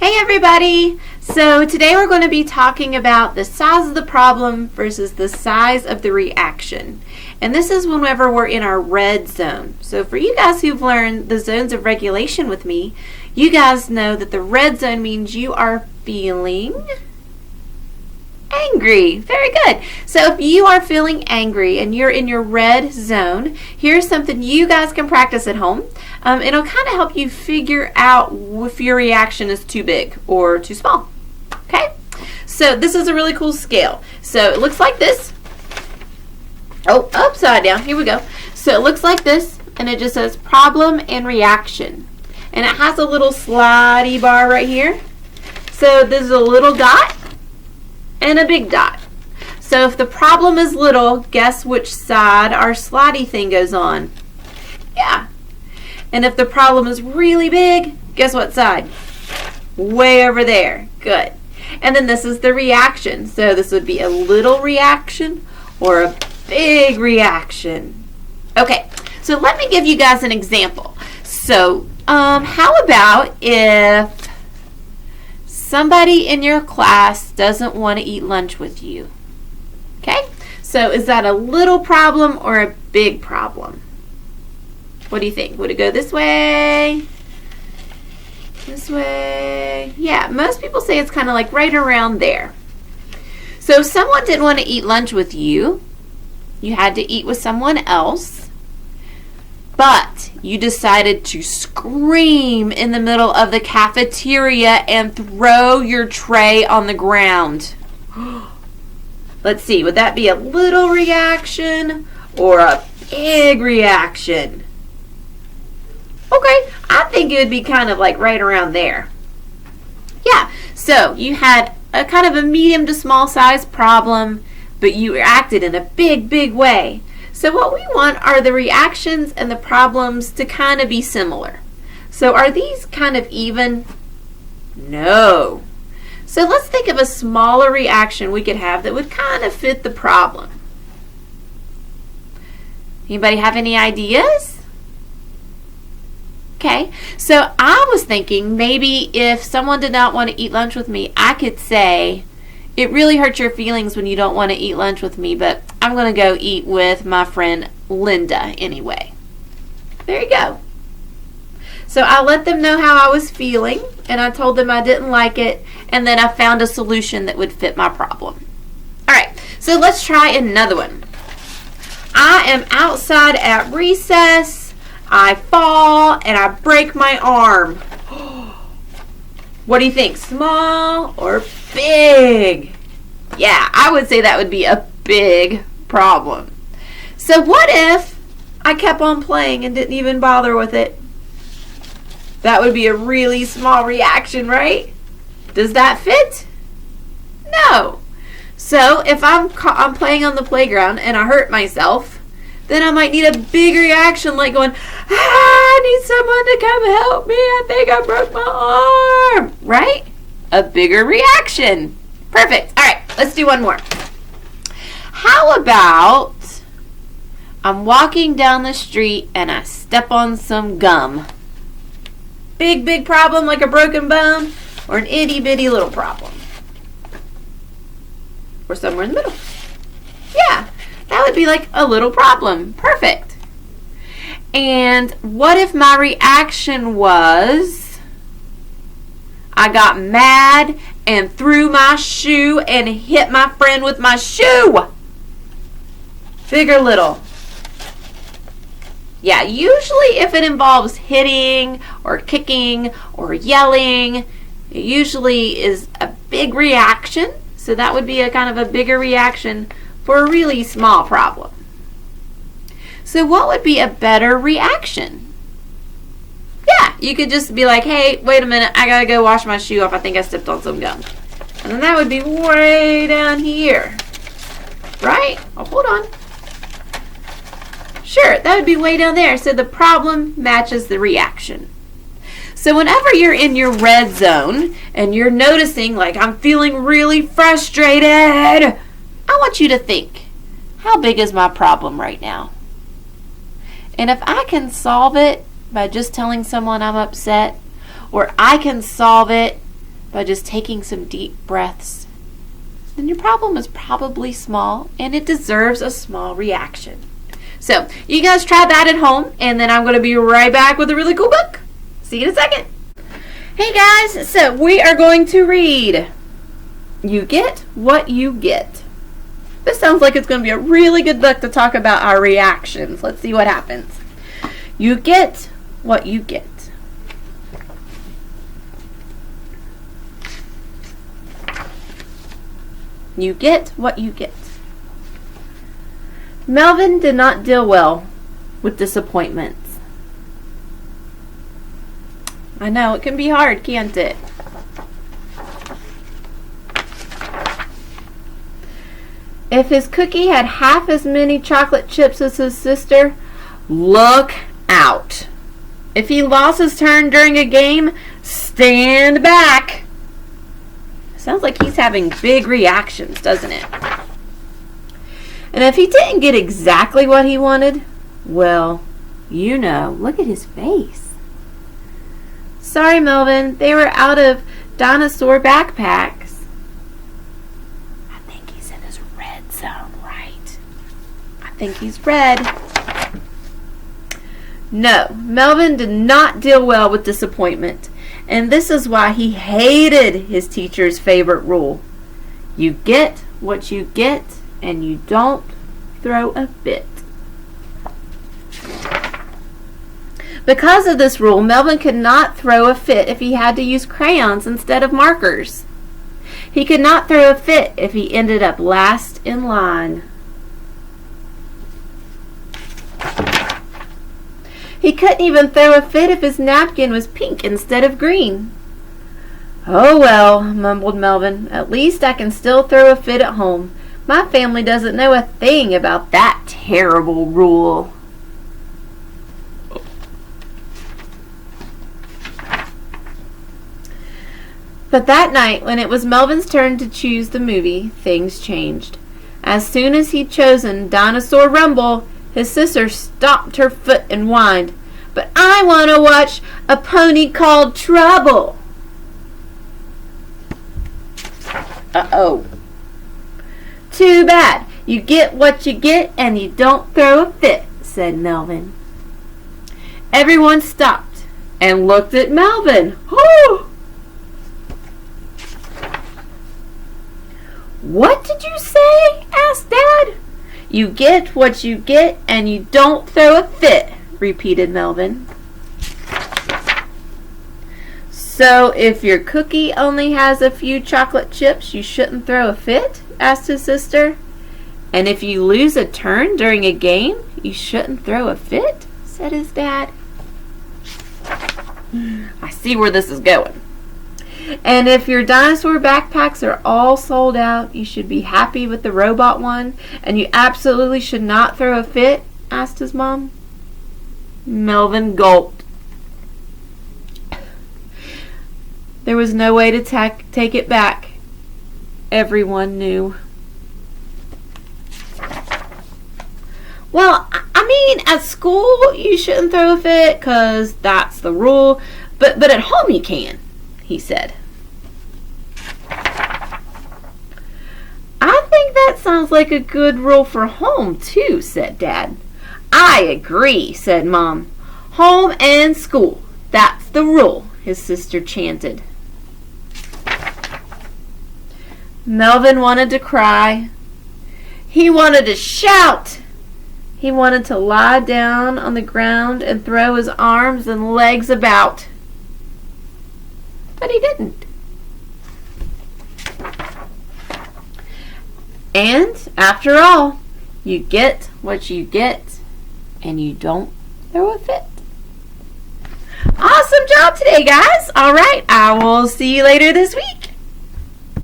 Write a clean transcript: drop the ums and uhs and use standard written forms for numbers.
Hey everybody! So today we're going to be talking about the size of the problem versus the size of the reaction. And this is whenever we're in our red zone. So for you guys who've learned the zones of regulation with me, you guys know that the red zone means you are feeling angry. Very good. So if you are feeling angry and you're in your red zone, here's something you guys can practice at home. It'll kind of help you figure out if your reaction is too big or too small. Okay? So this is a really cool scale. So it looks like this. Oh, upside down. Here we go. So it looks like this, and it just says problem and reaction. And it has a little slidey bar right here. So this is a little dot and a big dot. So if the problem is little, guess which side our slidey thing goes on? Yeah. And if the problem is really big, guess what side? Way over there. Good. And then this is the reaction. So this would be a little reaction or a big reaction. Okay, so let me give you guys an example. So how about if somebody in your class doesn't want to eat lunch with you? Okay, so is that a little problem or a big problem? What do you think? Would it go this way? This way? Yeah, most people say it's kind of like right around there. So if someone didn't want to eat lunch with you, you had to eat with someone else, but you decided to scream in the middle of the cafeteria and throw your tray on the ground. Let's see, would that be a little reaction or a big reaction? Okay, I think it would be kind of like right around there. Yeah, so you had a kind of a medium to small size problem, but you acted in a big way. So what we want are the reactions and the problems to kind of be similar. So are these kind of even? No. So let's think of a smaller reaction we could have that would kind of fit the problem. Anybody have any ideas? Okay, so I was thinking maybe if someone did not want to eat lunch with me, I could say, it really hurts your feelings when you don't want to eat lunch with me, but I'm going to go eat with my friend Linda anyway. There you go. So I let them know how I was feeling, and I told them I didn't like it, and then I found a solution that would fit my problem. All right, so let's try another one. I am outside at recess. I fall and I break my arm. What do you think? Small or big? Yeah, I would say that would be a big problem. So what if I kept on playing and didn't even bother with it? That would be a really small reaction, right? Does that fit? No. So if I'm playing on the playground and I hurt myself, then I might need a big reaction like going, I need someone to come help me. I think I broke my arm. Right? A bigger reaction. Perfect. All right, let's do one more. How about I'm walking down the street and I step on some gum? Big problem like a broken bone, or an itty bitty little problem? Or somewhere in the middle. Yeah. That would be like a little problem. Perfect. And what if my reaction was I got mad and threw my shoe and hit my friend with my shoe? Big or little? Yeah, usually if it involves hitting or kicking or yelling, it usually is a big reaction. So that would be a kind of a bigger reaction for a really small problem. So what would be a better reaction? Yeah, you could just be like, hey, wait a minute, I gotta go wash my shoe off. I think I stepped on some gum. And then that would be way down here. Right? Oh, hold on. Sure, that would be way down there. So the problem matches the reaction. So whenever you're in your red zone and you're noticing like I'm feeling really frustrated, I want you to think, how big is my problem right now? And if I can solve it by just telling someone I'm upset, or I can solve it by just taking some deep breaths, then your problem is probably small and it deserves a small reaction. So you guys try that at home, and then I'm going to be right back with a really cool book. See you in a second. Hey guys, so we are going to read You Get What You Get. This sounds like it's going to be a really good book to talk about our reactions. Let's see what happens. You get what you get. You get what you get. Melvin did not deal well with disappointments. I know, it can be hard, can't it? If his cookie had half as many chocolate chips as his sister, look out. If he lost his turn during a game, stand back. Sounds like he's having big reactions, doesn't it? And if he didn't get exactly what he wanted, well, you know, look at his face. Sorry, Melvin, they were out of dinosaur backpacks. I think he's in his red zone, right? I think he's red. No, Melvin did not deal well with disappointment, and this is why he hated his teacher's favorite rule. You get what you get, and you don't throw a fit. Because of this rule, Melvin could not throw a fit if he had to use crayons instead of markers. He could not throw a fit if he ended up last in line. He couldn't even throw a fit if his napkin was pink instead of green. Oh well, mumbled Melvin, at least I can still throw a fit at home. My family doesn't know a thing about that terrible rule. But that night, when it was Melvin's turn to choose the movie, things changed. As soon as he'd chosen Dinosaur Rumble, his sister stomped her foot and whined, "But I want to watch A Pony Called Trouble." Uh-oh. Too bad. You get what you get and you don't throw a fit, said Melvin. Everyone stopped and looked at Melvin. Oh! What did you say? Asked Dad. You get what you get and you don't throw a fit, repeated Melvin. So if your cookie only has a few chocolate chips, you shouldn't throw a fit? Asked his sister. And if you lose a turn during a game, you shouldn't throw a fit? Said his dad. I see where this is going. And if your dinosaur backpacks are all sold out, you should be happy with the robot one, and you absolutely should not throw a fit? Asked his mom. Melvin gulped. There was no way to take it back. Everyone knew. Well, I mean, at school you shouldn't throw a fit because that's the rule, but at home you can, he said. I think that sounds like a good rule for home too, said Dad. I agree, said Mom. Home and school, that's the rule, his sister chanted. Melvin wanted to cry. He wanted to shout. He wanted to lie down on the ground and throw his arms and legs about. But he didn't. And, after all, you get what you get, and you don't throw a fit. Awesome job today, guys. All right, I will see you later this week.